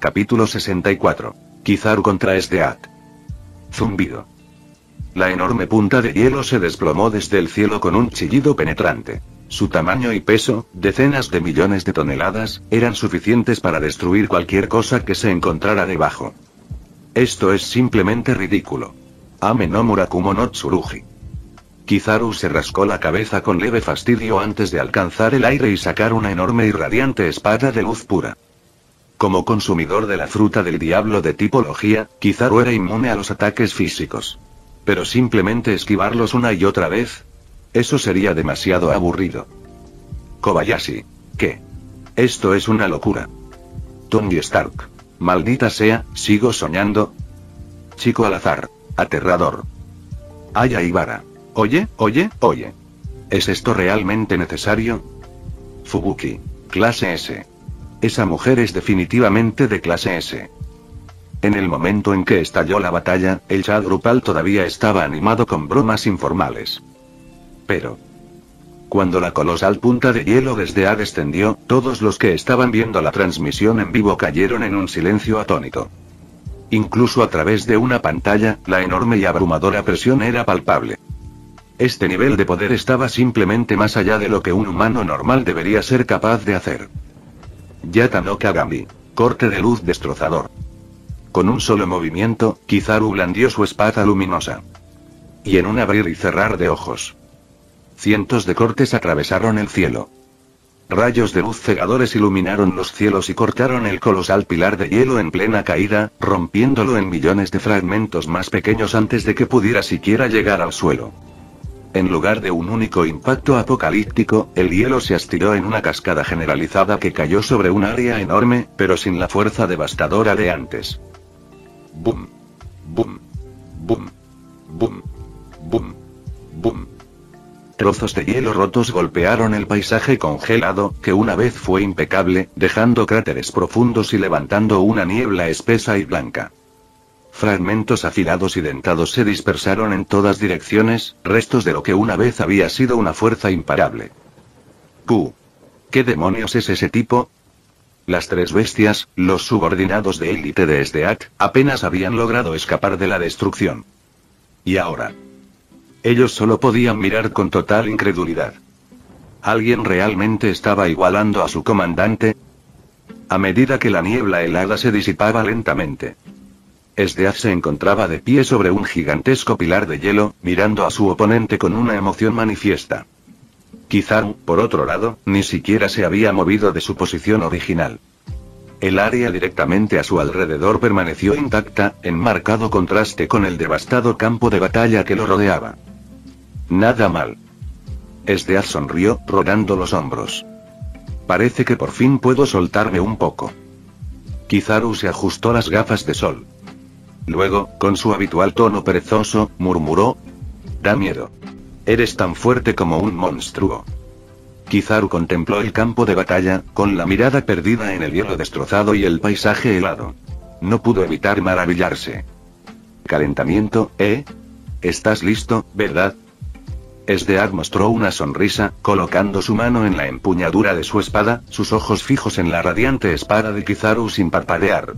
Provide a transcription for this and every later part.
Capítulo 64. Kizaru contra Esdeath. Zumbido. La enorme punta de hielo se desplomó desde el cielo con un chillido penetrante. Su tamaño y peso, decenas de millones de toneladas, eran suficientes para destruir cualquier cosa que se encontrara debajo. Esto es simplemente ridículo. Ame no Murakumo no Tsurugi. Kizaru se rascó la cabeza con leve fastidio antes de alcanzar el aire y sacar una enorme y radiante espada de luz pura. Como consumidor de la fruta del diablo de tipología, Kizaru era inmune a los ataques físicos. Pero simplemente esquivarlos una y otra vez, eso sería demasiado aburrido. Kobayashi. ¿Qué? Esto es una locura. Tony Stark. Maldita sea, sigo soñando. Chico al azar. Aterrador. Aya Ibara. Oye. ¿Es esto realmente necesario? Fubuki. Clase S. Esa mujer es definitivamente de clase S. En el momento en que estalló la batalla, el chat grupal todavía estaba animado con bromas informales. Pero cuando la colosal punta de hielo desde A descendió, todos los que estaban viendo la transmisión en vivo cayeron en un silencio atónito. Incluso a través de una pantalla, la enorme y abrumadora presión era palpable. Este nivel de poder estaba simplemente más allá de lo que un humano normal debería ser capaz de hacer. Yata no Kagami. Corte de luz destrozador. Con un solo movimiento, Kizaru blandió su espada luminosa. Y en un abrir y cerrar de ojos, cientos de cortes atravesaron el cielo. Rayos de luz cegadores iluminaron los cielos y cortaron el colosal pilar de hielo en plena caída, rompiéndolo en millones de fragmentos más pequeños antes de que pudiera siquiera llegar al suelo. En lugar de un único impacto apocalíptico, el hielo se astiló en una cascada generalizada que cayó sobre un área enorme, pero sin la fuerza devastadora de antes. Boom. Boom. Boom. Boom. Boom. Boom. Trozos de hielo rotos golpearon el paisaje congelado, que una vez fue impecable, dejando cráteres profundos y levantando una niebla espesa y blanca. Fragmentos afilados y dentados se dispersaron en todas direcciones, restos de lo que una vez había sido una fuerza imparable. ¿Qué demonios es ese tipo? Las tres bestias, los subordinados de élite de Esdeath, apenas habían logrado escapar de la destrucción. Y ahora, ellos solo podían mirar con total incredulidad. ¿Alguien realmente estaba igualando a su comandante? A medida que la niebla helada se disipaba lentamente, Esdeath se encontraba de pie sobre un gigantesco pilar de hielo, mirando a su oponente con una emoción manifiesta. Kizaru, por otro lado, ni siquiera se había movido de su posición original. El área directamente a su alrededor permaneció intacta, en marcado contraste con el devastado campo de batalla que lo rodeaba. Nada mal. Esdeath sonrió, rodando los hombros. Parece que por fin puedo soltarme un poco. Kizaru se ajustó las gafas de sol. Luego, con su habitual tono perezoso, murmuró: da miedo. Eres tan fuerte como un monstruo. Kizaru contempló el campo de batalla, con la mirada perdida en el hielo destrozado y el paisaje helado. No pudo evitar maravillarse. Calentamiento, ¿eh? ¿Estás listo, verdad? Esdeath mostró una sonrisa, colocando su mano en la empuñadura de su espada, sus ojos fijos en la radiante espada de Kizaru sin parpadear.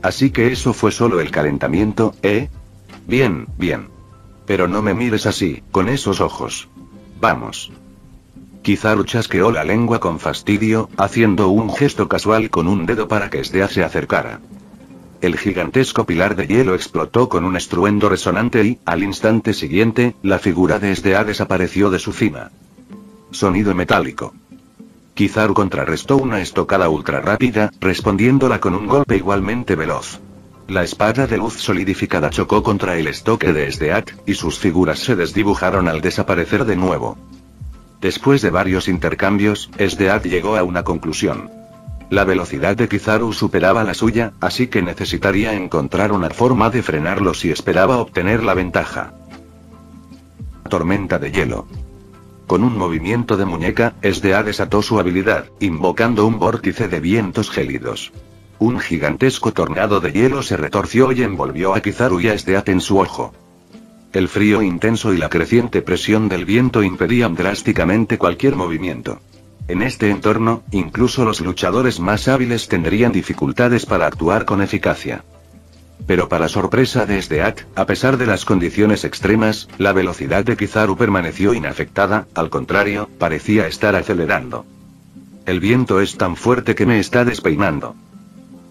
Así que eso fue solo el calentamiento, ¿eh? Bien. Pero no me mires así, con esos ojos. Vamos. Kizaru chasqueó la lengua con fastidio, haciendo un gesto casual con un dedo para que Esdeath se acercara. El gigantesco pilar de hielo explotó con un estruendo resonante y, al instante siguiente, la figura de Esdeath desapareció de su cima. Sonido metálico. Kizaru contrarrestó una estocada ultra rápida, respondiéndola con un golpe igualmente veloz. La espada de luz solidificada chocó contra el estoque de Esdeath, y sus figuras se desdibujaron al desaparecer de nuevo. Después de varios intercambios, Esdeath llegó a una conclusión. La velocidad de Kizaru superaba la suya, así que necesitaría encontrar una forma de frenarlo si esperaba obtener la ventaja. Tormenta de hielo. Con un movimiento de muñeca, Esdeath desató su habilidad, invocando un vórtice de vientos gélidos. Un gigantesco tornado de hielo se retorció y envolvió a Kizaru y a Esdeath en su ojo. El frío intenso y la creciente presión del viento impedían drásticamente cualquier movimiento. En este entorno, incluso los luchadores más hábiles tendrían dificultades para actuar con eficacia. Pero para sorpresa de Esdeath, a pesar de las condiciones extremas, la velocidad de Kizaru permaneció inafectada, al contrario, parecía estar acelerando. El viento es tan fuerte que me está despeinando.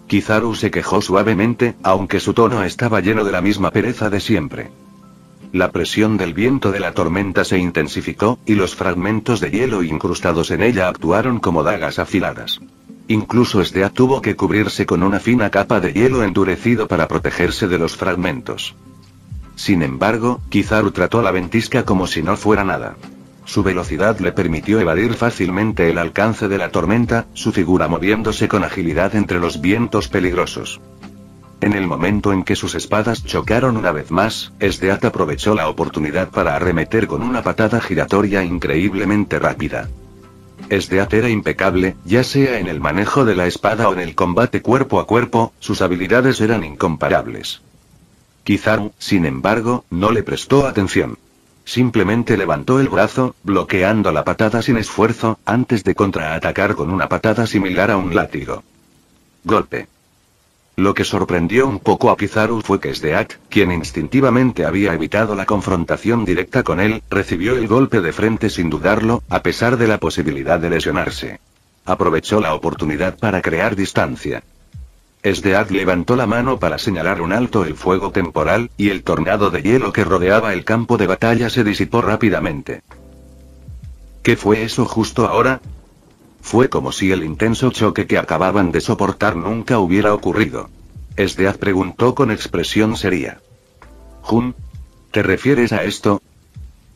Kizaru se quejó suavemente, aunque su tono estaba lleno de la misma pereza de siempre. La presión del viento de la tormenta se intensificó, y los fragmentos de hielo incrustados en ella actuaron como dagas afiladas. Incluso Esdeath tuvo que cubrirse con una fina capa de hielo endurecido para protegerse de los fragmentos. Sin embargo, Kizaru trató la ventisca como si no fuera nada. Su velocidad le permitió evadir fácilmente el alcance de la tormenta, su figura moviéndose con agilidad entre los vientos peligrosos. En el momento en que sus espadas chocaron una vez más, Esdeath aprovechó la oportunidad para arremeter con una patada giratoria increíblemente rápida. Esdeath era impecable, ya sea en el manejo de la espada o en el combate cuerpo a cuerpo, sus habilidades eran incomparables. Kizaru, sin embargo, no le prestó atención. Simplemente levantó el brazo, bloqueando la patada sin esfuerzo, antes de contraatacar con una patada similar a un látigo. Golpe. Lo que sorprendió un poco a Kizaru fue que Esdeath, quien instintivamente había evitado la confrontación directa con él, recibió el golpe de frente sin dudarlo, a pesar de la posibilidad de lesionarse. Aprovechó la oportunidad para crear distancia. Esdeath levantó la mano para señalar un alto el fuego temporal, y el tornado de hielo que rodeaba el campo de batalla se disipó rápidamente. ¿Qué fue eso justo ahora? Fue como si el intenso choque que acababan de soportar nunca hubiera ocurrido. Esdeath preguntó con expresión seria. ¿Jun? ¿Te refieres a esto?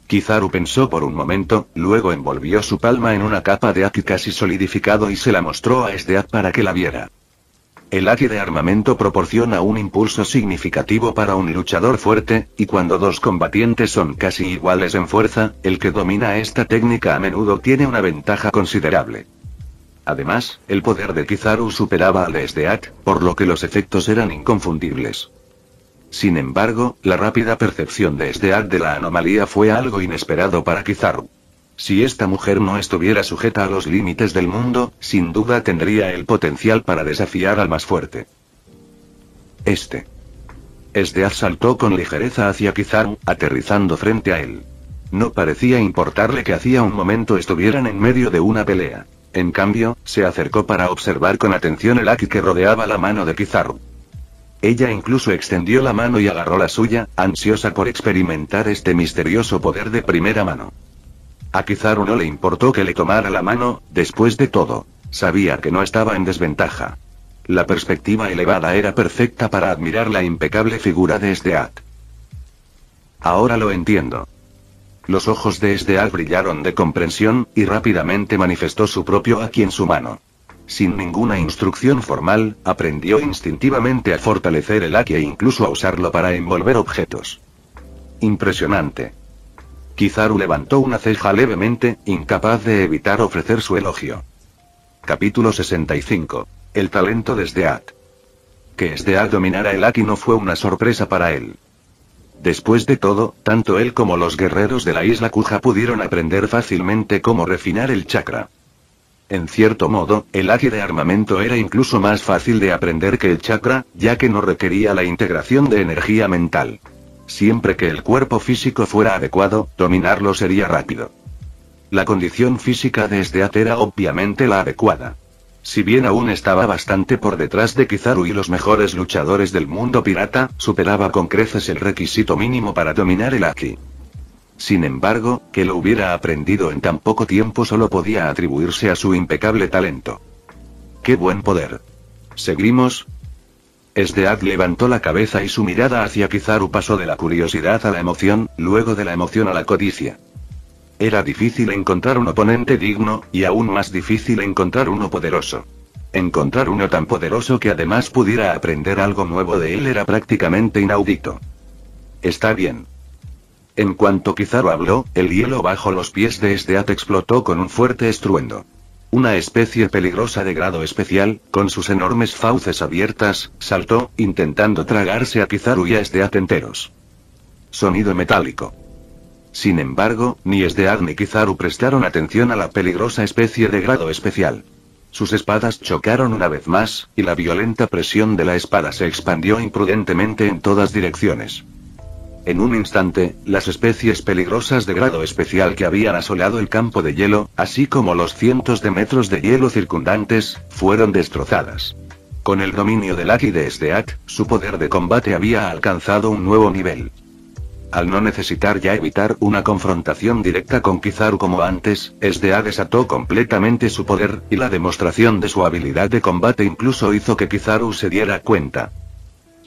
Kizaru pensó por un momento, luego envolvió su palma en una capa de haki casi solidificado y se la mostró a Esdeath para que la viera. El haki de armamento proporciona un impulso significativo para un luchador fuerte, y cuando dos combatientes son casi iguales en fuerza, el que domina esta técnica a menudo tiene una ventaja considerable. Además, el poder de Kizaru superaba al de Esdeath, por lo que los efectos eran inconfundibles. Sin embargo, la rápida percepción de Esdeath de la anomalía fue algo inesperado para Kizaru. Si esta mujer no estuviera sujeta a los límites del mundo, sin duda tendría el potencial para desafiar al más fuerte. Esdeath saltó con ligereza hacia Kizaru, aterrizando frente a él. No parecía importarle que hacía un momento estuvieran en medio de una pelea. En cambio, se acercó para observar con atención el haki que rodeaba la mano de Kizaru. Ella incluso extendió la mano y agarró la suya, ansiosa por experimentar este misterioso poder de primera mano. A Kizaru no le importó que le tomara la mano, después de todo, sabía que no estaba en desventaja. La perspectiva elevada era perfecta para admirar la impecable figura de Esdeath. Ahora lo entiendo. Los ojos de Esdeath brillaron de comprensión, y rápidamente manifestó su propio haki en su mano. Sin ninguna instrucción formal, aprendió instintivamente a fortalecer el haki e incluso a usarlo para envolver objetos. Impresionante. Kizaru levantó una ceja levemente, incapaz de evitar ofrecer su elogio. Capítulo 65. El talento de Esdeath. Que Esdeath dominara el haki no fue una sorpresa para él. Después de todo, tanto él como los guerreros de la isla Kuja pudieron aprender fácilmente cómo refinar el chakra. En cierto modo, el haki de armamento era incluso más fácil de aprender que el chakra, ya que no requería la integración de energía mental. Siempre que el cuerpo físico fuera adecuado, dominarlo sería rápido. La condición física de Esdeath era obviamente la adecuada. Si bien aún estaba bastante por detrás de Kizaru y los mejores luchadores del mundo pirata, superaba con creces el requisito mínimo para dominar el haki. Sin embargo, que lo hubiera aprendido en tan poco tiempo solo podía atribuirse a su impecable talento. ¡Qué buen poder! ¿Seguimos? Esdeath levantó la cabeza y su mirada hacia Kizaru pasó de la curiosidad a la emoción, luego de la emoción a la codicia. Era difícil encontrar un oponente digno, y aún más difícil encontrar uno poderoso. Encontrar uno tan poderoso que además pudiera aprender algo nuevo de él era prácticamente inaudito. Está bien. En cuanto Kizaru habló, el hielo bajo los pies de Esdeath explotó con un fuerte estruendo. Una especie peligrosa de grado especial, con sus enormes fauces abiertas, saltó, intentando tragarse a Kizaru y a Esdeath enteros. Sonido metálico. Sin embargo, ni Esdead ni Kizaru prestaron atención a la peligrosa especie de grado especial. Sus espadas chocaron una vez más, y la violenta presión de la espada se expandió imprudentemente en todas direcciones. En un instante, las especies peligrosas de grado especial que habían asolado el campo de hielo, así como los cientos de metros de hielo circundantes, fueron destrozadas. Con el dominio del Haki de Esdead, su poder de combate había alcanzado un nuevo nivel. Al no necesitar ya evitar una confrontación directa con Kizaru como antes, Esdead desató completamente su poder, y la demostración de su habilidad de combate incluso hizo que Kizaru se diera cuenta.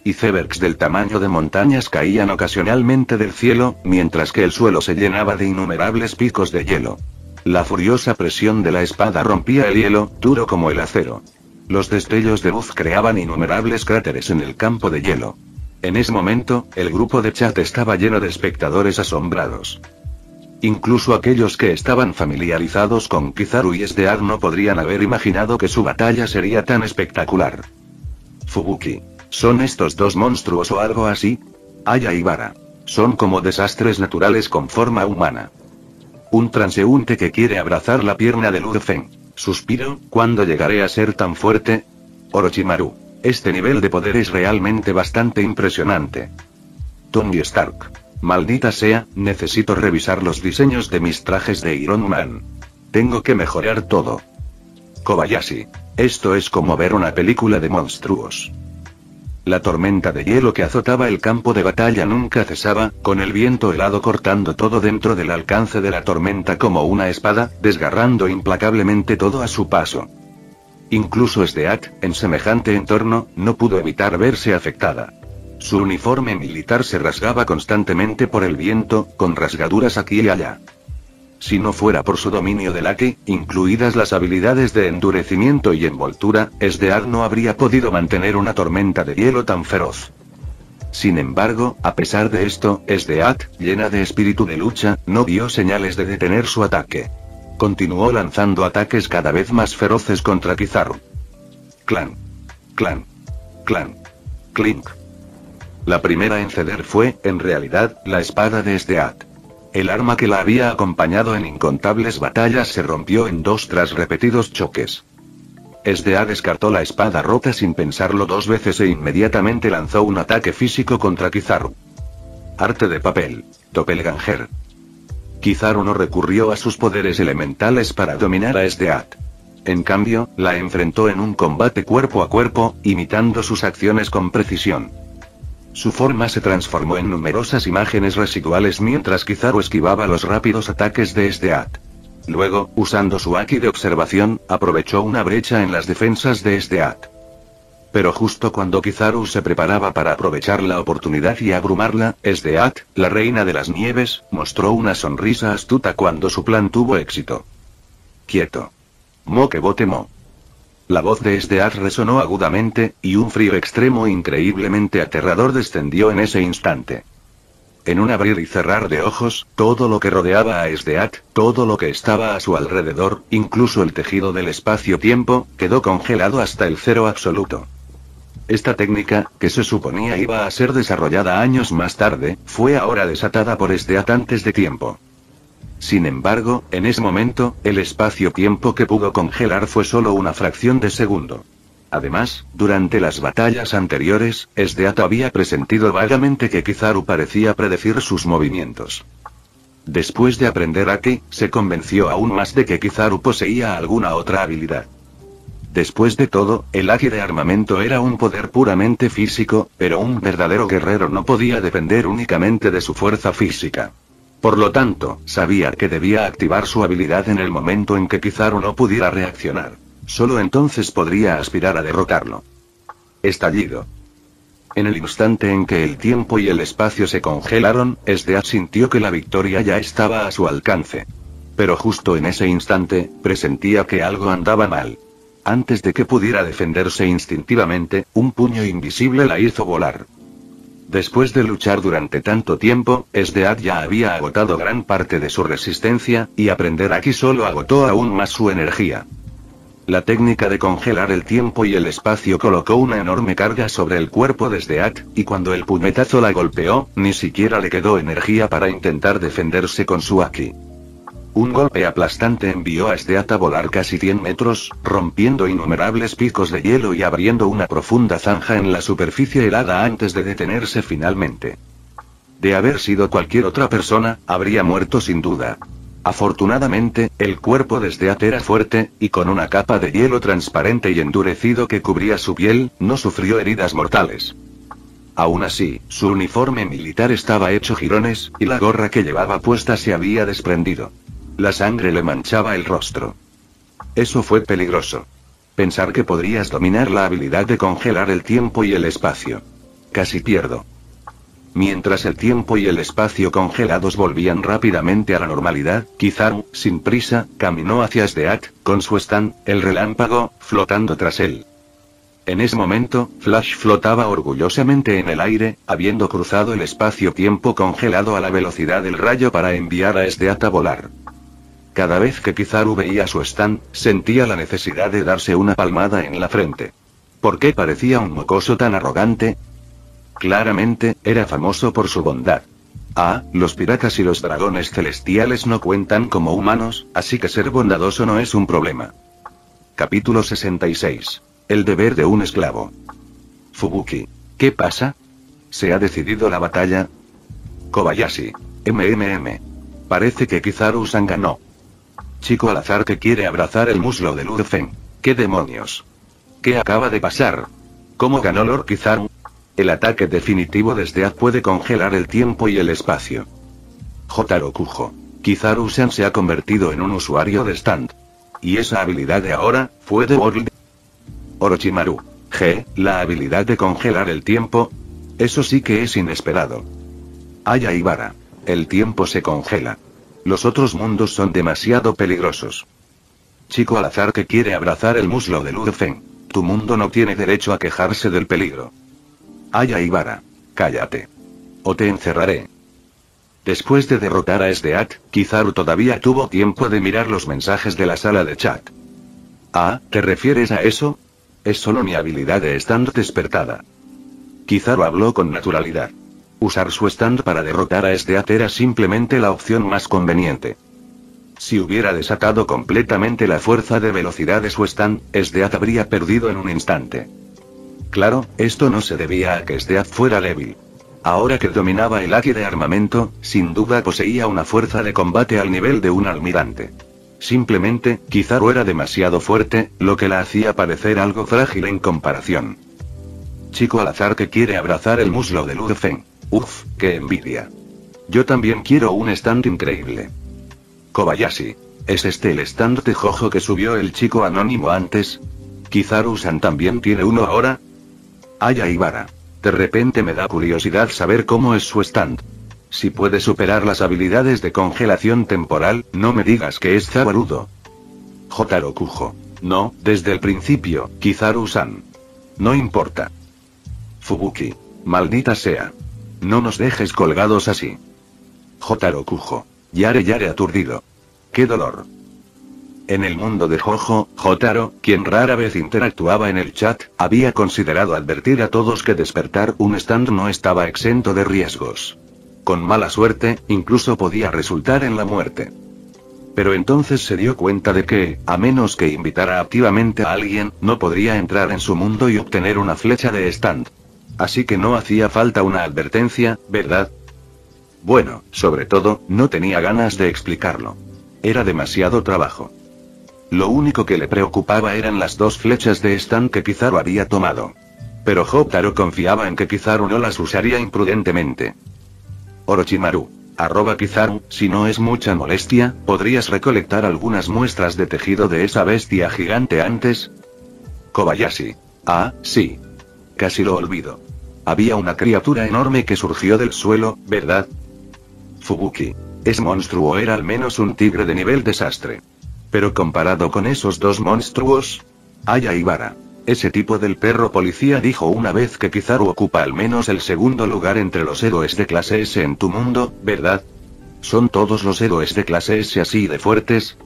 Icebergs del tamaño de montañas caían ocasionalmente del cielo, mientras que el suelo se llenaba de innumerables picos de hielo. La furiosa presión de la espada rompía el hielo, duro como el acero. Los destellos de luz creaban innumerables cráteres en el campo de hielo. En ese momento, el grupo de chat estaba lleno de espectadores asombrados. Incluso aquellos que estaban familiarizados con Kizaru y Esdead no podrían haber imaginado que su batalla sería tan espectacular. Fubuki. ¿Son estos dos monstruos o algo así? Aya y Bara. Son como desastres naturales con forma humana. Un transeúnte que quiere abrazar la pierna de Ludfen. Suspiro, ¿cuándo llegaré a ser tan fuerte? Orochimaru. Este nivel de poder es realmente bastante impresionante. Tony Stark. Maldita sea, necesito revisar los diseños de mis trajes de Iron Man. Tengo que mejorar todo. Kobayashi. Esto es como ver una película de monstruos. La tormenta de hielo que azotaba el campo de batalla nunca cesaba, con el viento helado cortando todo dentro del alcance de la tormenta como una espada, desgarrando implacablemente todo a su paso. Incluso Esdead, en semejante entorno, no pudo evitar verse afectada. Su uniforme militar se rasgaba constantemente por el viento, con rasgaduras aquí y allá. Si no fuera por su dominio del Haki, incluidas las habilidades de endurecimiento y envoltura, Esdead no habría podido mantener una tormenta de hielo tan feroz. Sin embargo, a pesar de esto, Esdead, llena de espíritu de lucha, no vio señales de detener su ataque. Continuó lanzando ataques cada vez más feroces contra Kizaru. Clan. Clan. Clan. Clink. La primera en ceder fue, en realidad, la espada de Esdead. El arma que la había acompañado en incontables batallas se rompió en dos tras repetidos choques. Esdead descartó la espada rota sin pensarlo dos veces e inmediatamente lanzó un ataque físico contra Kizaru. Arte de papel. Doppelganger. Kizaru no recurrió a sus poderes elementales para dominar a Esdead. En cambio, la enfrentó en un combate cuerpo a cuerpo, imitando sus acciones con precisión. Su forma se transformó en numerosas imágenes residuales mientras Kizaru esquivaba los rápidos ataques de Esdead. Luego, usando su haki de observación, aprovechó una brecha en las defensas de Esdead. Pero justo cuando Kizaru se preparaba para aprovechar la oportunidad y abrumarla, Esdead, la reina de las nieves, mostró una sonrisa astuta cuando su plan tuvo éxito. Quieto. Mo que bote mo. La voz de Esdead resonó agudamente, y un frío extremo increíblemente aterrador descendió en ese instante. En un abrir y cerrar de ojos, todo lo que rodeaba a Esdead, todo lo que estaba a su alrededor, incluso el tejido del espacio-tiempo, quedó congelado hasta el cero absoluto. Esta técnica, que se suponía iba a ser desarrollada años más tarde, fue ahora desatada por Esdead antes de tiempo. Sin embargo, en ese momento, el espacio-tiempo que pudo congelar fue solo una fracción de segundo. Además, durante las batallas anteriores, Esdead había presentido vagamente que Kizaru parecía predecir sus movimientos. Después de aprender Haki, se convenció aún más de que Kizaru poseía alguna otra habilidad. Después de todo, el Haki de armamento era un poder puramente físico, pero un verdadero guerrero no podía depender únicamente de su fuerza física. Por lo tanto, sabía que debía activar su habilidad en el momento en que Kizaru no pudiera reaccionar. Solo entonces podría aspirar a derrotarlo. Estallido. En el instante en que el tiempo y el espacio se congelaron, Esdead sintió que la victoria ya estaba a su alcance. Pero justo en ese instante, presentía que algo andaba mal. Antes de que pudiera defenderse instintivamente, un puño invisible la hizo volar. Después de luchar durante tanto tiempo, Esdead ya había agotado gran parte de su resistencia, y aprender aquí solo agotó aún más su energía. La técnica de congelar el tiempo y el espacio colocó una enorme carga sobre el cuerpo de Sdeat, y cuando el puñetazo la golpeó, ni siquiera le quedó energía para intentar defenderse con su Aki. Un golpe aplastante envió a Sdeat a volar casi 100 metros, rompiendo innumerables picos de hielo y abriendo una profunda zanja en la superficie helada antes de detenerse finalmente. De haber sido cualquier otra persona, habría muerto sin duda. Afortunadamente, el cuerpo de Sdeat era fuerte, y con una capa de hielo transparente y endurecido que cubría su piel, no sufrió heridas mortales. Aún así, su uniforme militar estaba hecho jirones, y la gorra que llevaba puesta se había desprendido. La sangre le manchaba el rostro. Eso fue peligroso. Pensar que podrías dominar la habilidad de congelar el tiempo y el espacio. Casi pierdo. Mientras el tiempo y el espacio congelados volvían rápidamente a la normalidad, Kizaru, sin prisa, caminó hacia Sdeat, con su stand, el relámpago, flotando tras él. En ese momento, Flash flotaba orgullosamente en el aire, habiendo cruzado el espacio-tiempo congelado a la velocidad del rayo para enviar a Sdeat a volar. Cada vez que Kizaru veía su stand, sentía la necesidad de darse una palmada en la frente. ¿Por qué parecía un mocoso tan arrogante? Claramente, era famoso por su bondad. Los piratas y los dragones celestiales no cuentan como humanos, así que ser bondadoso no es un problema. Capítulo 66. El deber de un esclavo. Fubuki. ¿Qué pasa? ¿Se ha decidido la batalla? Kobayashi. Parece que Kizaru-san ganó. Chico al azar que quiere abrazar el muslo de Luffy. ¿Qué demonios? ¿Qué acaba de pasar? ¿Cómo ganó Lord Kizaru? El ataque definitivo de Sdeat puede congelar el tiempo y el espacio. Jotaro Kujo. Kizaru-san se ha convertido en un usuario de stand. ¿Y esa habilidad de ahora, fue de World? Orochimaru. La habilidad de congelar el tiempo. Eso sí que es inesperado. Aya Ibara. El tiempo se congela. Los otros mundos son demasiado peligrosos. Chico al azar que quiere abrazar el muslo de Luffy. Tu mundo no tiene derecho a quejarse del peligro. Aya Ibara. Cállate. O te encerraré. Después de derrotar a Sdeat, Kizaru todavía tuvo tiempo de mirar los mensajes de la sala de chat. ¿Te refieres a eso? Es solo mi habilidad de stand despertada. Kizaru habló con naturalidad. Usar su stand para derrotar a Sdeat era simplemente la opción más conveniente. Si hubiera desatado completamente la fuerza de velocidad de su stand, Sdeat habría perdido en un instante. Claro, esto no se debía a que Sdeat fuera débil. Ahora que dominaba el Aki de armamento, sin duda poseía una fuerza de combate al nivel de un almirante. Simplemente, Kizaru era demasiado fuerte, lo que la hacía parecer algo frágil en comparación. Chico al azar que quiere abrazar el muslo de Luffy. Uf, qué envidia. Yo también quiero un stand increíble. Kobayashi. ¿Es este el stand de Jojo que subió el chico anónimo antes? ¿Kizaru-san también tiene uno ahora? Aya Ibara. De repente me da curiosidad saber cómo es su stand. Si puede superar las habilidades de congelación temporal, no me digas que es Zabarudo. Jotaro Kujo. No, desde el principio, Kizaru-san. No importa. Fubuki. Maldita sea. No nos dejes colgados así. Jotaro Kujo. Yare aturdido. ¡Qué dolor! En el mundo de Jojo, Jotaro, quien rara vez interactuaba en el chat, había considerado advertir a todos que despertar un stand no estaba exento de riesgos. Con mala suerte, incluso podía resultar en la muerte. Pero entonces se dio cuenta de que, a menos que invitara activamente a alguien, no podría entrar en su mundo y obtener una flecha de stand. Así que no hacía falta una advertencia, ¿verdad? Bueno, sobre todo, no tenía ganas de explicarlo. Era demasiado trabajo. Lo único que le preocupaba eran las 2 flechas de stand que Kizaru había tomado. Pero Jotaro confiaba en que Kizaru no las usaría imprudentemente. Orochimaru. @Kizaru, si no es mucha molestia, ¿podrías recolectar algunas muestras de tejido de esa bestia gigante antes? Kobayashi. Sí. Casi lo olvido. Había una criatura enorme que surgió del suelo, ¿verdad? Fubuki. Ese monstruo era al menos un tigre de nivel desastre. Pero comparado con esos 2 monstruos... Aya Ibara. Ese tipo del perro policía dijo una vez que Kizaru ocupa al menos el segundo lugar entre los héroes de clase S en tu mundo, ¿verdad? ¿Son todos los héroes de clase S así de fuertes?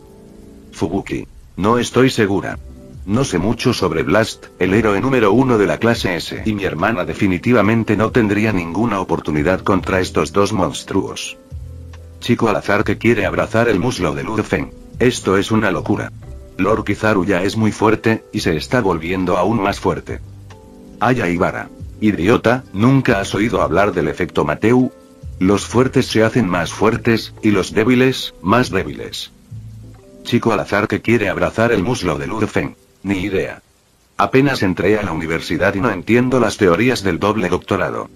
Fubuki. No estoy segura. No sé mucho sobre Blast, el héroe número 1 de la clase S. Y mi hermana definitivamente no tendría ninguna oportunidad contra estos dos monstruos. Chico al azar que quiere abrazar el muslo de Lu Feng. Esto es una locura. Lord Kizaru ya es muy fuerte, y se está volviendo aún más fuerte. Aya Ibara. Idiota, ¿nunca has oído hablar del efecto Mateu? Los fuertes se hacen más fuertes, y los débiles, más débiles. Chico al azar que quiere abrazar el muslo de Lu Feng. Ni idea. Apenas entré a la universidad y no entiendo las teorías del doble doctorado.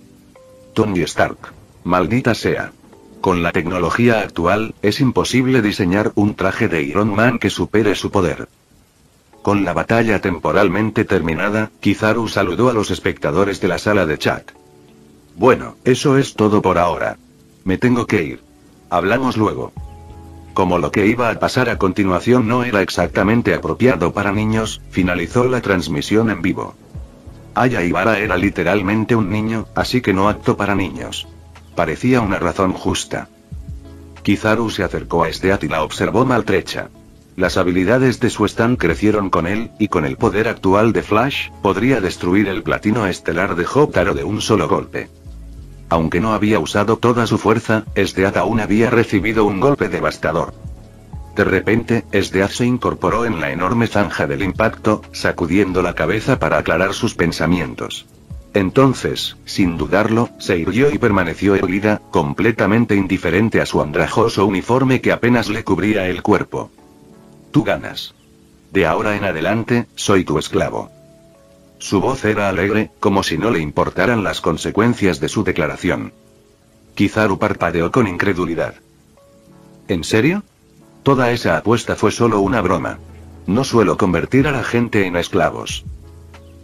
Tony Stark. Maldita sea. Con la tecnología actual, es imposible diseñar un traje de Iron Man que supere su poder. Con la batalla temporalmente terminada, Kizaru saludó a los espectadores de la sala de chat. Bueno, eso es todo por ahora. Me tengo que ir. Hablamos luego. Como lo que iba a pasar a continuación no era exactamente apropiado para niños, finalizó la transmisión en vivo. Aya Ibara era literalmente un niño, así que no apto para niños. Parecía una razón justa. Kizaru se acercó a Stead y la observó maltrecha. Las habilidades de su stand crecieron con él, y con el poder actual de Flash, podría destruir el platino estelar de Jotaro de un solo golpe. Aunque no había usado toda su fuerza, Stead aún había recibido un golpe devastador. De repente, Stead se incorporó en la enorme zanja del impacto, sacudiendo la cabeza para aclarar sus pensamientos. Entonces, sin dudarlo, se irguió y permaneció erguida, completamente indiferente a su andrajoso uniforme que apenas le cubría el cuerpo. Tú ganas. De ahora en adelante, soy tu esclavo. Su voz era alegre, como si no le importaran las consecuencias de su declaración. Kizaru parpadeó con incredulidad. ¿En serio? Toda esa apuesta fue solo una broma. No suelo convertir a la gente en esclavos.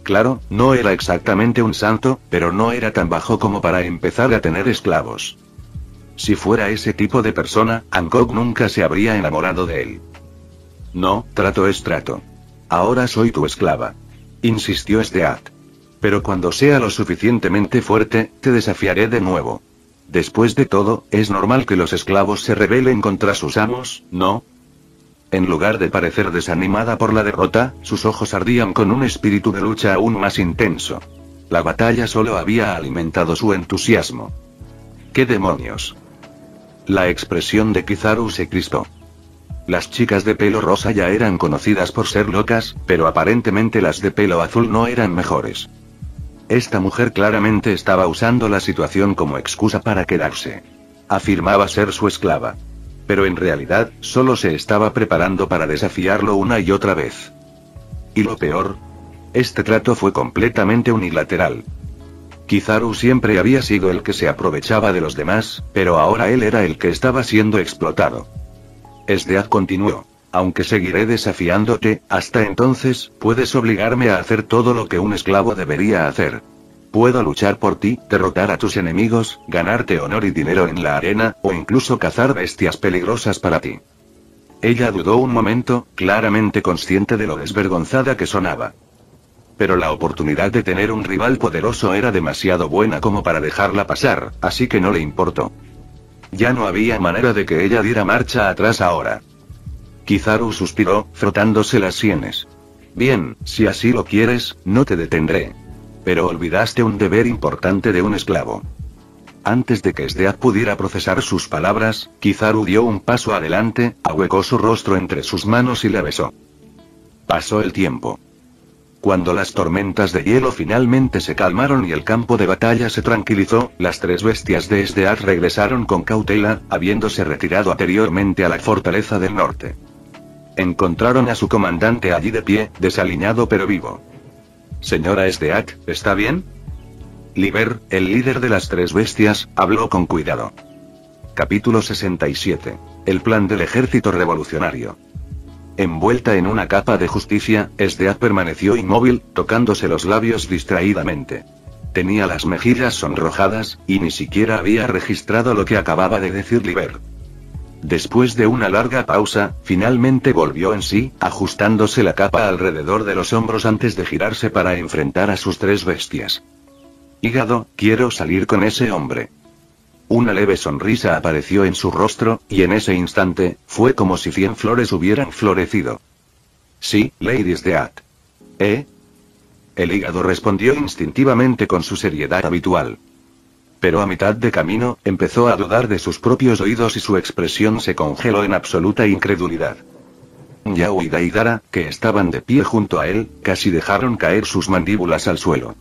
Claro, no era exactamente un santo, pero no era tan bajo como para empezar a tener esclavos. Si fuera ese tipo de persona, Hancock nunca se habría enamorado de él. No, trato es trato. Ahora soy tu esclava. Insistió Stead. Pero cuando sea lo suficientemente fuerte, te desafiaré de nuevo. Después de todo, es normal que los esclavos se rebelen contra sus amos, ¿no? En lugar de parecer desanimada por la derrota, sus ojos ardían con un espíritu de lucha aún más intenso. La batalla solo había alimentado su entusiasmo. ¿Qué demonios? La expresión de Kizaru se crispó. Las chicas de pelo rosa ya eran conocidas por ser locas, pero aparentemente las de pelo azul no eran mejores. Esta mujer claramente estaba usando la situación como excusa para quedarse. Afirmaba ser su esclava. Pero en realidad, solo se estaba preparando para desafiarlo una y otra vez. Y lo peor, este trato fue completamente unilateral. Kizaru siempre había sido el que se aprovechaba de los demás, pero ahora él era el que estaba siendo explotado. Stead continuó. Aunque seguiré desafiándote, hasta entonces, puedes obligarme a hacer todo lo que un esclavo debería hacer. Puedo luchar por ti, derrotar a tus enemigos, ganarte honor y dinero en la arena, o incluso cazar bestias peligrosas para ti. Ella dudó un momento, claramente consciente de lo desvergonzada que sonaba. Pero la oportunidad de tener un rival poderoso era demasiado buena como para dejarla pasar, así que no le importó. Ya no había manera de que ella diera marcha atrás ahora. Kizaru suspiró, frotándose las sienes. Bien, si así lo quieres, no te detendré. Pero olvidaste un deber importante de un esclavo. Antes de que Stead pudiera procesar sus palabras, Kizaru dio un paso adelante, ahuecó su rostro entre sus manos y la besó. Pasó el tiempo. Cuando las tormentas de hielo finalmente se calmaron y el campo de batalla se tranquilizó, las tres bestias de Stead regresaron con cautela, habiéndose retirado anteriormente a la fortaleza del norte. Encontraron a su comandante allí de pie, desaliñado pero vivo. Señora Stead, ¿está bien? Liber, el líder de las tres bestias, habló con cuidado. Capítulo 67. El plan del ejército revolucionario. Envuelta en una capa de justicia, Stead permaneció inmóvil, tocándose los labios distraídamente. Tenía las mejillas sonrojadas, y ni siquiera había registrado lo que acababa de decir Liber. Después de una larga pausa, finalmente volvió en sí, ajustándose la capa alrededor de los hombros antes de girarse para enfrentar a sus tres bestias. Hígado, quiero salir con ese hombre. Una leve sonrisa apareció en su rostro, y en ese instante, fue como si 100 flores hubieran florecido. Sí, Lady Stead. ¿Eh? El hígado respondió instintivamente con su seriedad habitual. Pero a mitad de camino, empezó a dudar de sus propios oídos y su expresión se congeló en absoluta incredulidad. Yao y Deidara, que estaban de pie junto a él, casi dejaron caer sus mandíbulas al suelo.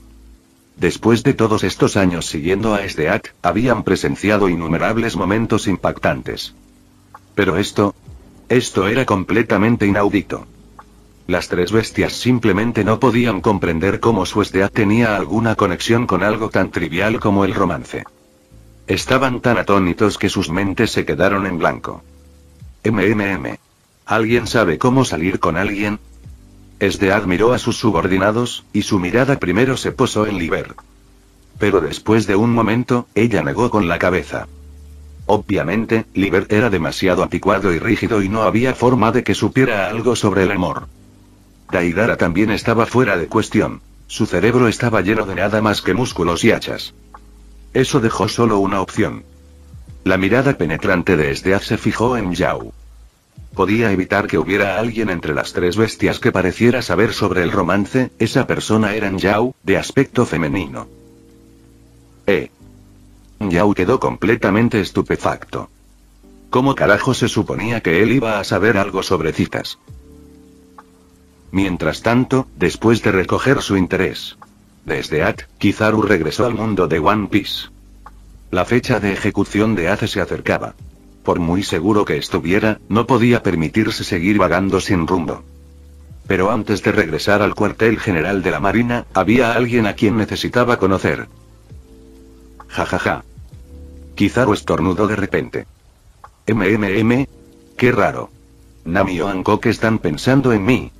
Después de todos estos años siguiendo a Esdeath, habían presenciado innumerables momentos impactantes. Pero esto era completamente inaudito. Las tres bestias simplemente no podían comprender cómo su Esdeath tenía alguna conexión con algo tan trivial como el romance. Estaban tan atónitos que sus mentes se quedaron en blanco. ¿Alguien sabe cómo salir con alguien? Esdeath miró a sus subordinados, y su mirada primero se posó en Liber. Pero después de un momento, ella negó con la cabeza. Obviamente, Liber era demasiado anticuado y rígido y no había forma de que supiera algo sobre el amor. Deidara también estaba fuera de cuestión. Su cerebro estaba lleno de nada más que músculos y hachas. Eso dejó solo una opción. La mirada penetrante de Esdeath se fijó en Yao. Podía evitar que hubiera alguien entre las tres bestias que pareciera saber sobre el romance, esa persona era Yao, de aspecto femenino. Yao quedó completamente estupefacto. ¿Cómo carajo se suponía que él iba a saber algo sobre citas? Mientras tanto, después de recoger su interés de Esdeath, Kizaru regresó al mundo de One Piece. La fecha de ejecución de Ace se acercaba. Por muy seguro que estuviera, no podía permitirse seguir vagando sin rumbo. Pero antes de regresar al cuartel general de la Marina, había alguien a quien necesitaba conocer. Jajaja. Kizaru estornudó de repente. Qué raro. Nami y Hancock están pensando en mí.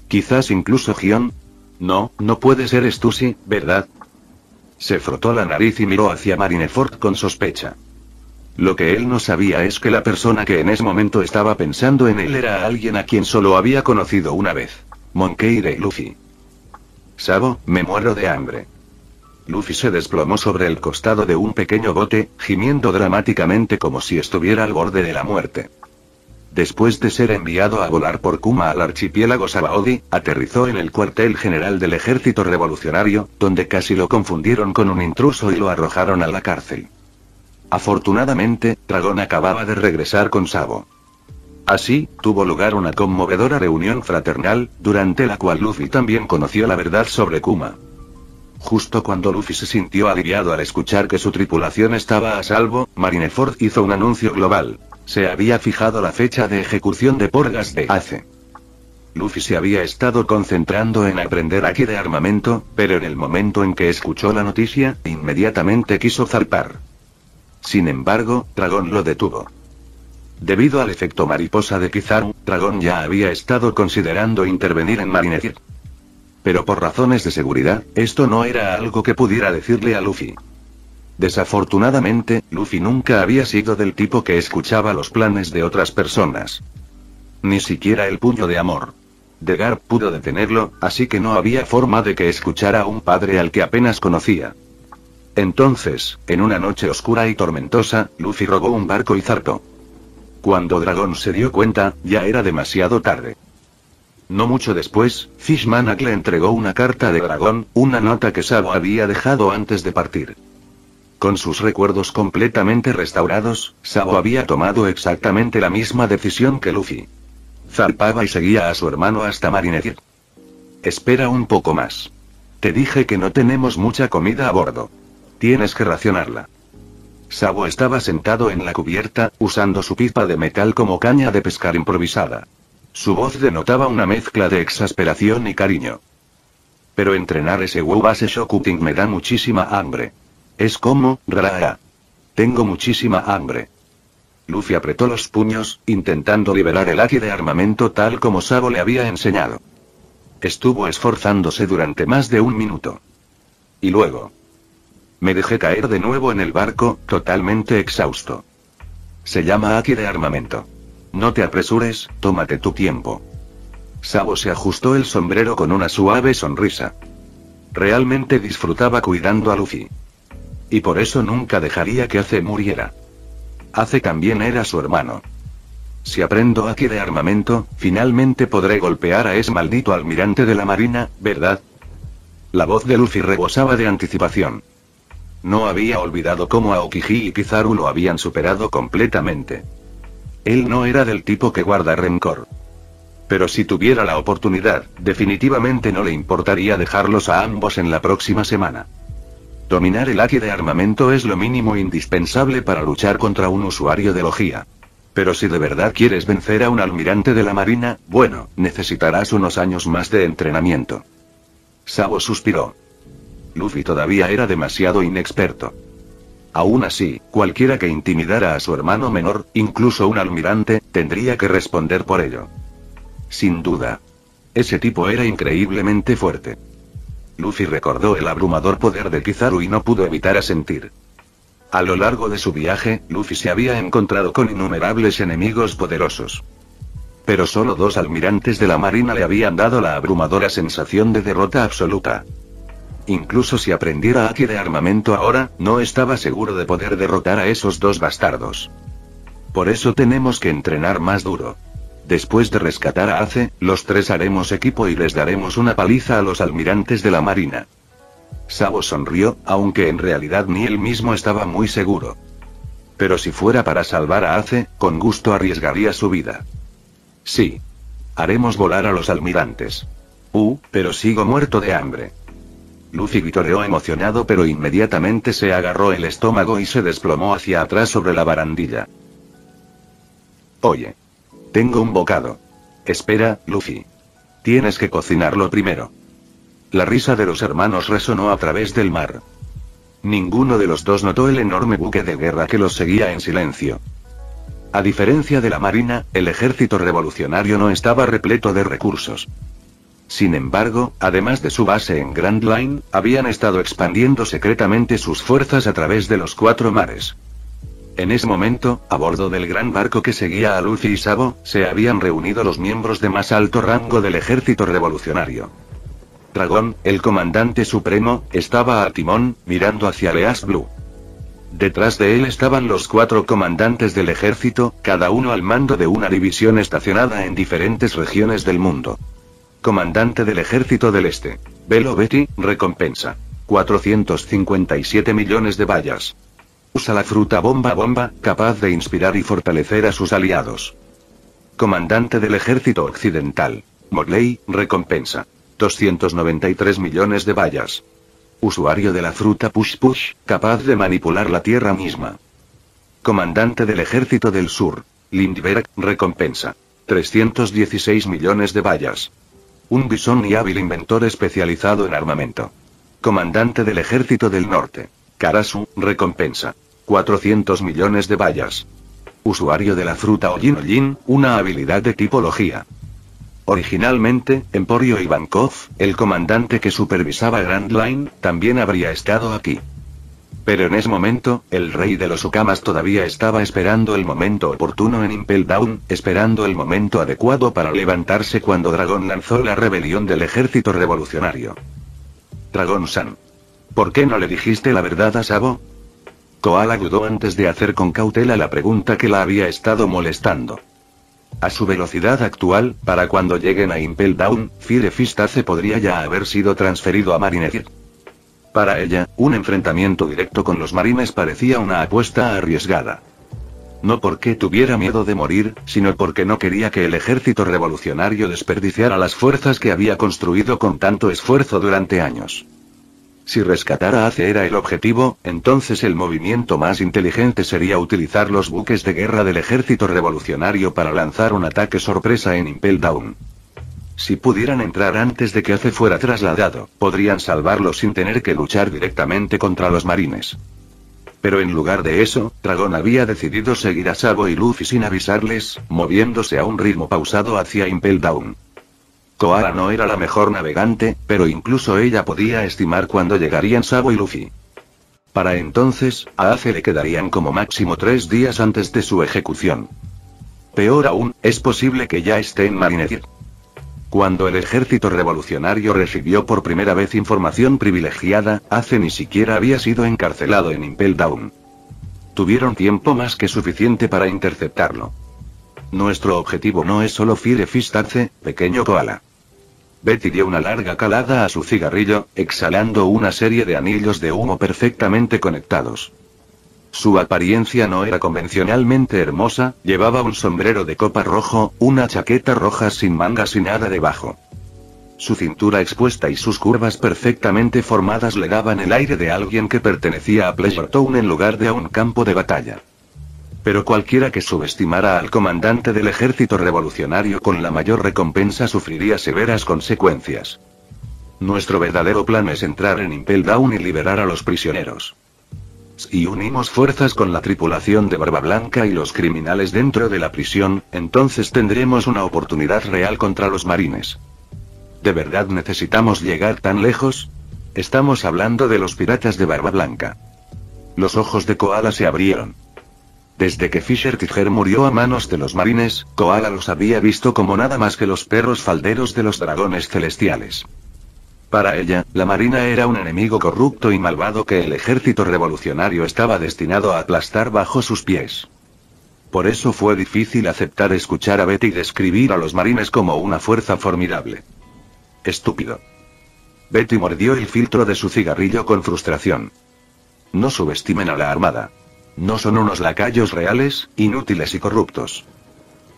Quizás incluso Gion. No puede ser Stussy, ¿verdad? Se frotó la nariz y miró hacia Marineford con sospecha. Lo que él no sabía es que la persona que en ese momento estaba pensando en él era alguien a quien solo había conocido una vez. Monkey y Luffy. Sabo, me muero de hambre. Luffy se desplomó sobre el costado de un pequeño bote, gimiendo dramáticamente como si estuviera al borde de la muerte. Después de ser enviado a volar por Kuma al archipiélago Sabaody, aterrizó en el cuartel general del ejército revolucionario, donde casi lo confundieron con un intruso y lo arrojaron a la cárcel. Afortunadamente, Dragon acababa de regresar con Sabo. Así, tuvo lugar una conmovedora reunión fraternal, durante la cual Luffy también conoció la verdad sobre Kuma. Justo cuando Luffy se sintió aliviado al escuchar que su tripulación estaba a salvo, Marineford hizo un anuncio global. Se había fijado la fecha de ejecución de Porgas de Ace. Luffy se había estado concentrando en aprender haki de armamento, pero en el momento en que escuchó la noticia, inmediatamente quiso zarpar. Sin embargo, Dragon lo detuvo. Debido al efecto mariposa de Kizaru, Dragon ya había estado considerando intervenir en Marineford. Pero por razones de seguridad, esto no era algo que pudiera decirle a Luffy. Desafortunadamente, Luffy nunca había sido del tipo que escuchaba los planes de otras personas. Ni siquiera el puño de amor de Garp pudo detenerlo, así que no había forma de que escuchara a un padre al que apenas conocía. Entonces, en una noche oscura y tormentosa, Luffy robó un barco y zarpó. Cuando Dragon se dio cuenta, ya era demasiado tarde. No mucho después, Fishman le entregó una carta de Dragon, una nota que Sabo había dejado antes de partir. Con sus recuerdos completamente restaurados, Sabo había tomado exactamente la misma decisión que Luffy. Zarpaba y seguía a su hermano hasta Marineford. Espera un poco más. Te dije que no tenemos mucha comida a bordo. Tienes que racionarla. Sabo estaba sentado en la cubierta, usando su pipa de metal como caña de pescar improvisada. Su voz denotaba una mezcla de exasperación y cariño. Pero entrenar ese Wubase Shokutin me da muchísima hambre. Es como, Raa. Tengo muchísima hambre. Luffy apretó los puños, intentando liberar el haki de armamento tal como Sabo le había enseñado. Estuvo esforzándose durante más de un minuto. Y luego me dejé caer de nuevo en el barco, totalmente exhausto. Se llama haki de armamento. No te apresures, tómate tu tiempo. Sabo se ajustó el sombrero con una suave sonrisa. Realmente disfrutaba cuidando a Luffy. Y por eso nunca dejaría que Ace muriera. Ace también era su hermano. Si aprendo aquí de armamento, finalmente podré golpear a ese maldito almirante de la marina, ¿verdad? La voz de Luffy rebosaba de anticipación. No había olvidado cómo Aokiji y Kizaru lo habían superado completamente. Él no era del tipo que guarda rencor. Pero si tuviera la oportunidad, definitivamente no le importaría dejarlos a ambos en la próxima semana. Dominar el haki de armamento es lo mínimo indispensable para luchar contra un usuario de Logia. Pero si de verdad quieres vencer a un almirante de la marina, bueno, necesitarás unos años más de entrenamiento. Sabo suspiró. Luffy todavía era demasiado inexperto. Aún así, cualquiera que intimidara a su hermano menor, incluso un almirante, tendría que responder por ello. Sin duda. Ese tipo era increíblemente fuerte. Luffy recordó el abrumador poder de Kizaru y no pudo evitar asentir. A lo largo de su viaje, Luffy se había encontrado con innumerables enemigos poderosos. Pero solo 2 almirantes de la marina le habían dado la abrumadora sensación de derrota absoluta. Incluso si aprendiera haki de armamento ahora, no estaba seguro de poder derrotar a esos 2 bastardos. Por eso tenemos que entrenar más duro. Después de rescatar a Ace, los 3 haremos equipo y les daremos una paliza a los almirantes de la marina. Sabo sonrió, aunque en realidad ni él mismo estaba muy seguro. Pero si fuera para salvar a Ace, con gusto arriesgaría su vida. Sí. Haremos volar a los almirantes. Pero sigo muerto de hambre. Luffy vitoreó emocionado, pero inmediatamente se agarró el estómago y se desplomó hacia atrás sobre la barandilla. Oye. Tengo un bocado. Espera, Luffy. Tienes que cocinarlo primero. La risa de los hermanos resonó a través del mar. Ninguno de los dos notó el enorme buque de guerra que los seguía en silencio. A diferencia de la marina, el ejército revolucionario no estaba repleto de recursos. Sin embargo, además de su base en Grand Line, habían estado expandiendo secretamente sus fuerzas a través de los 4 mares. En ese momento, a bordo del gran barco que seguía a Luffy y Sabo, se habían reunido los miembros de más alto rango del ejército revolucionario. Dragón, el comandante supremo, estaba al timón, mirando hacia Leas Blue. Detrás de él estaban los 4 comandantes del ejército, cada uno al mando de una división estacionada en diferentes regiones del mundo. Comandante del ejército del este. Belo Betty, recompensa. 457 millones de bayas. Usa la fruta bomba, capaz de inspirar y fortalecer a sus aliados. Comandante del ejército occidental. Morley, recompensa. 293 millones de bayas. Usuario de la fruta Push Push, capaz de manipular la tierra misma. Comandante del ejército del sur. Lindbergh, recompensa. 316 millones de bayas. Un bisón y hábil inventor especializado en armamento. Comandante del ejército del norte. Karasu, recompensa. 400 millones de bayas. Usuario de la fruta Hollin Hollin, una habilidad de tipología. Originalmente, Emporio Ivankov, el comandante que supervisaba Grand Line, también habría estado aquí. Pero en ese momento, el rey de los Okamas todavía estaba esperando el momento oportuno en Impel Down, esperando el momento adecuado para levantarse cuando Dragon lanzó la rebelión del ejército revolucionario. Dragon-san. ¿Por qué no le dijiste la verdad a Sabo? Koala dudó antes de hacer con cautela la pregunta que la había estado molestando. A su velocidad actual, para cuando lleguen a Impel Down, Fire Fist Ace podría ya haber sido transferido a Marineford. Para ella, un enfrentamiento directo con los marines parecía una apuesta arriesgada. No porque tuviera miedo de morir, sino porque no quería que el ejército revolucionario desperdiciara las fuerzas que había construido con tanto esfuerzo durante años. Si rescatar a Ace era el objetivo, entonces el movimiento más inteligente sería utilizar los buques de guerra del ejército revolucionario para lanzar un ataque sorpresa en Impel Down. Si pudieran entrar antes de que Ace fuera trasladado, podrían salvarlo sin tener que luchar directamente contra los marines. Pero en lugar de eso, Dragon había decidido seguir a Sabo y Luffy sin avisarles, moviéndose a un ritmo pausado hacia Impel Down. Koala no era la mejor navegante, pero incluso ella podía estimar cuándo llegarían Sabo y Luffy. Para entonces, a Ace le quedarían como máximo 3 días antes de su ejecución. Peor aún, es posible que ya esté en Marineford. Cuando el ejército revolucionario recibió por primera vez información privilegiada, Ace ni siquiera había sido encarcelado en Impel Down. Tuvieron tiempo más que suficiente para interceptarlo. Nuestro objetivo no es solo Fire Fistache, pequeño koala. Betty dio una larga calada a su cigarrillo, exhalando una serie de anillos de humo perfectamente conectados. Su apariencia no era convencionalmente hermosa, llevaba un sombrero de copa rojo, una chaqueta roja sin mangas y nada debajo. Su cintura expuesta y sus curvas perfectamente formadas le daban el aire de alguien que pertenecía a Pleasuretown en lugar de a un campo de batalla. Pero cualquiera que subestimara al comandante del ejército revolucionario con la mayor recompensa sufriría severas consecuencias. Nuestro verdadero plan es entrar en Impel Down y liberar a los prisioneros. Si unimos fuerzas con la tripulación de Barba Blanca y los criminales dentro de la prisión, entonces tendremos una oportunidad real contra los marines. ¿De verdad necesitamos llegar tan lejos? Estamos hablando de los piratas de Barba Blanca. Los ojos de Koala se abrieron. Desde que Fisher Tiger murió a manos de los marines, Koala los había visto como nada más que los perros falderos de los dragones celestiales. Para ella, la marina era un enemigo corrupto y malvado que el ejército revolucionario estaba destinado a aplastar bajo sus pies. Por eso fue difícil aceptar escuchar a Betty describir a los marines como una fuerza formidable. Estúpido. Betty mordió el filtro de su cigarrillo con frustración. No subestimen a la armada. No son unos lacayos reales, inútiles y corruptos.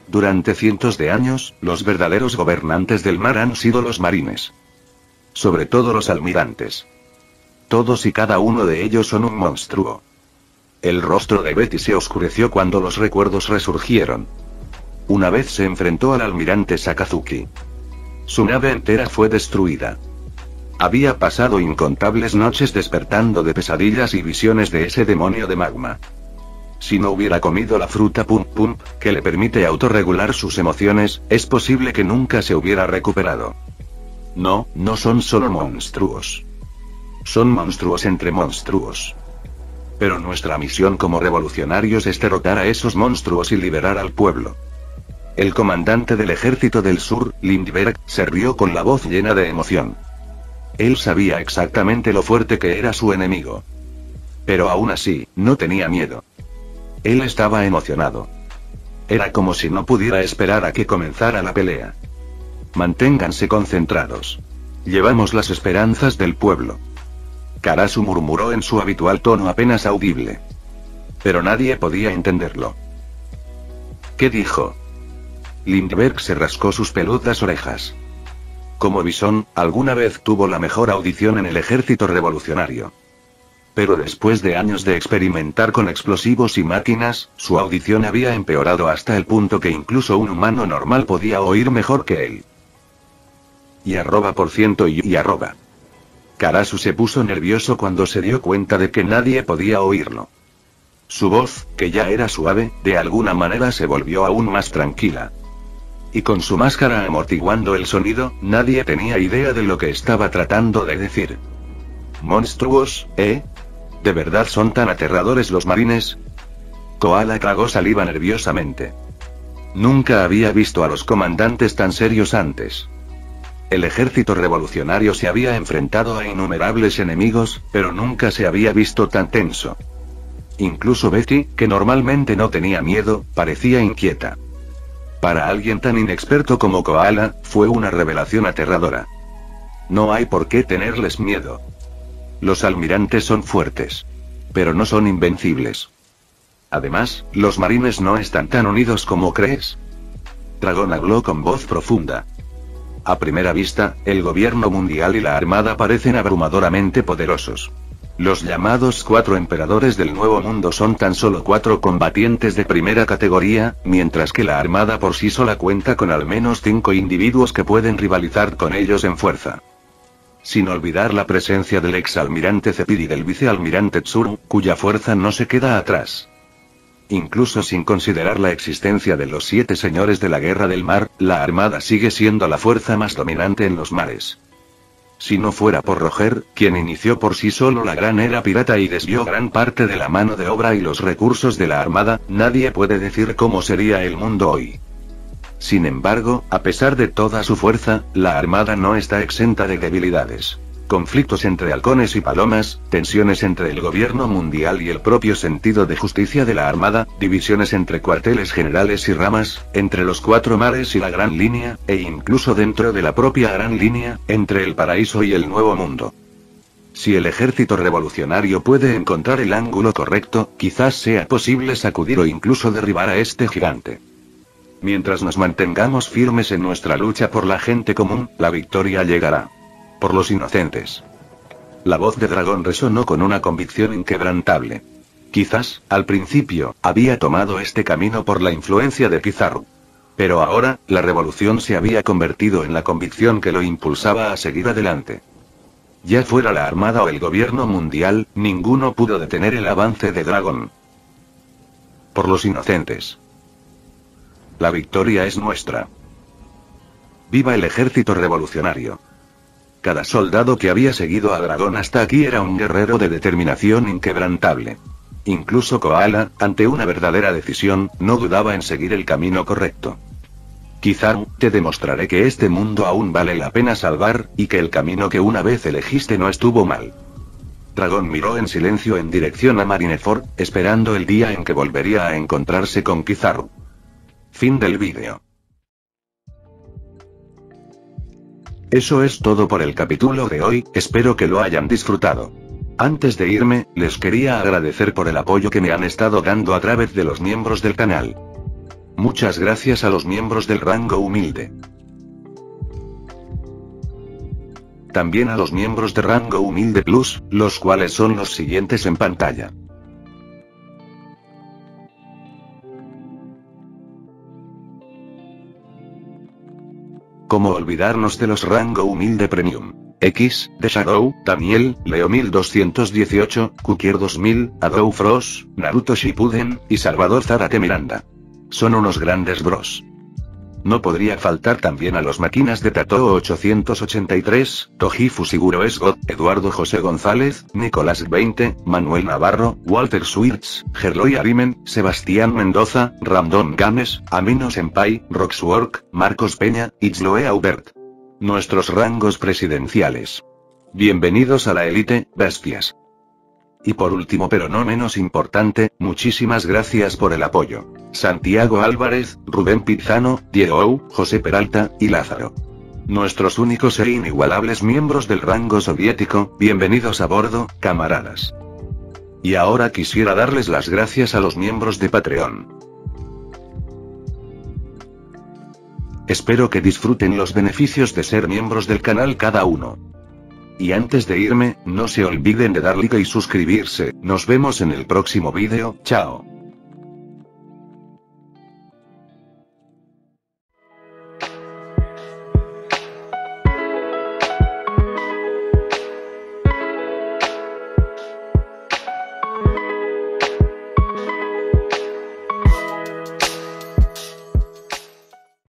Durante cientos de años, los verdaderos gobernantes del mar han sido los marines. Sobre todo los almirantes. Todos y cada uno de ellos son un monstruo. El rostro de Betty se oscureció cuando los recuerdos resurgieron. Una vez se enfrentó al almirante Sakazuki. Su nave entera fue destruida. Había pasado incontables noches despertando de pesadillas y visiones de ese demonio de magma. Si no hubiera comido la fruta Pump Pump, que le permite autorregular sus emociones, es posible que nunca se hubiera recuperado. No, no son solo monstruos. Son monstruos entre monstruos. Pero nuestra misión como revolucionarios es derrotar a esos monstruos y liberar al pueblo. El comandante del ejército del sur, Lindbergh, se rió con la voz llena de emoción. Él sabía exactamente lo fuerte que era su enemigo. Pero aún así, no tenía miedo. Él estaba emocionado. Era como si no pudiera esperar a que comenzara la pelea. Manténganse concentrados. Llevamos las esperanzas del pueblo. Karasu murmuró en su habitual tono apenas audible. Pero nadie podía entenderlo. ¿Qué dijo? Lindbergh se rascó sus peludas orejas. Como Bison, alguna vez tuvo la mejor audición en el ejército revolucionario. Pero después de años de experimentar con explosivos y máquinas, su audición había empeorado hasta el punto que incluso un humano normal podía oír mejor que él. y arroba. Karasu se puso nervioso cuando se dio cuenta de que nadie podía oírlo. Su voz, que ya era suave, de alguna manera se volvió aún más tranquila. Y con su máscara amortiguando el sonido, nadie tenía idea de lo que estaba tratando de decir. ¿Monstruos, eh? ¿De verdad son tan aterradores los marines? Koala tragó saliva nerviosamente. Nunca había visto a los comandantes tan serios antes. El ejército revolucionario se había enfrentado a innumerables enemigos, pero nunca se había visto tan tenso. Incluso Betty, que normalmente no tenía miedo, parecía inquieta. Para alguien tan inexperto como Koala, fue una revelación aterradora. No hay por qué tenerles miedo. Los almirantes son fuertes. Pero no son invencibles. Además, los marines no están tan unidos como crees. Dragón habló con voz profunda. A primera vista, el gobierno mundial y la armada parecen abrumadoramente poderosos. Los llamados 4 emperadores del Nuevo Mundo son tan solo 4 combatientes de primera categoría, mientras que la armada por sí sola cuenta con al menos 5 individuos que pueden rivalizar con ellos en fuerza. Sin olvidar la presencia del exalmirante Cepid y del vicealmirante Tsuru, cuya fuerza no se queda atrás. Incluso sin considerar la existencia de los 7 señores de la guerra del mar, la armada sigue siendo la fuerza más dominante en los mares. Si no fuera por Roger, quien inició por sí solo la gran era pirata y desvió gran parte de la mano de obra y los recursos de la armada, nadie puede decir cómo sería el mundo hoy. Sin embargo, a pesar de toda su fuerza, la armada no está exenta de debilidades. Conflictos entre halcones y palomas, tensiones entre el gobierno mundial y el propio sentido de justicia de la Armada, divisiones entre cuarteles generales y ramas, entre los 4 mares y la Gran Línea, e incluso dentro de la propia Gran Línea, entre el paraíso y el Nuevo Mundo. Si el ejército revolucionario puede encontrar el ángulo correcto, quizás sea posible sacudir o incluso derribar a este gigante. Mientras nos mantengamos firmes en nuestra lucha por la gente común, la victoria llegará. Por los inocentes. La voz de Dragón resonó con una convicción inquebrantable. Quizás, al principio, había tomado este camino por la influencia de Kizaru. Pero ahora, la revolución se había convertido en la convicción que lo impulsaba a seguir adelante. Ya fuera la Armada o el gobierno mundial, ninguno pudo detener el avance de Dragón. Por los inocentes. La victoria es nuestra. ¡Viva el ejército revolucionario! Cada soldado que había seguido a Dragón hasta aquí era un guerrero de determinación inquebrantable. Incluso Koala, ante una verdadera decisión, no dudaba en seguir el camino correcto. Kizaru, te demostraré que este mundo aún vale la pena salvar, y que el camino que una vez elegiste no estuvo mal. Dragón miró en silencio en dirección a Marineford, esperando el día en que volvería a encontrarse con Kizaru. Fin del vídeo. Eso es todo por el capítulo de hoy, espero que lo hayan disfrutado. Antes de irme, les quería agradecer por el apoyo que me han estado dando a través de los miembros del canal. Muchas gracias a los miembros del rango humilde. También a los miembros de rango humilde plus, los cuales son los siguientes en pantalla. ¿Cómo olvidarnos de los rango humilde premium? X, The Shadow, Daniel, Leo 1218, Kukier 2000, Adou Frost, Naruto Shippuden, y Salvador Zárate Miranda. Son unos grandes bros. No podría faltar también a los máquinas de Tatoo 883, Toji Fusiguro Esgot, Eduardo José González, Nicolás 20, Manuel Navarro, Walter Swirtz, Gerloy Arimen, Sebastián Mendoza, Ramdon Games, Amino Senpai, Roxwork, Marcos Peña, Itzloe Aubert. Nuestros rangos presidenciales. Bienvenidos a la élite, bestias. Y por último pero no menos importante, muchísimas gracias por el apoyo. Santiago Álvarez, Rubén Pizano, Diego, José Peralta, y Lázaro. Nuestros únicos e inigualables miembros del rango soviético, bienvenidos a bordo, camaradas. Y ahora quisiera darles las gracias a los miembros de Patreon. Espero que disfruten los beneficios de ser miembros del canal cada uno. Y antes de irme, no se olviden de dar like y suscribirse, nos vemos en el próximo vídeo, chao.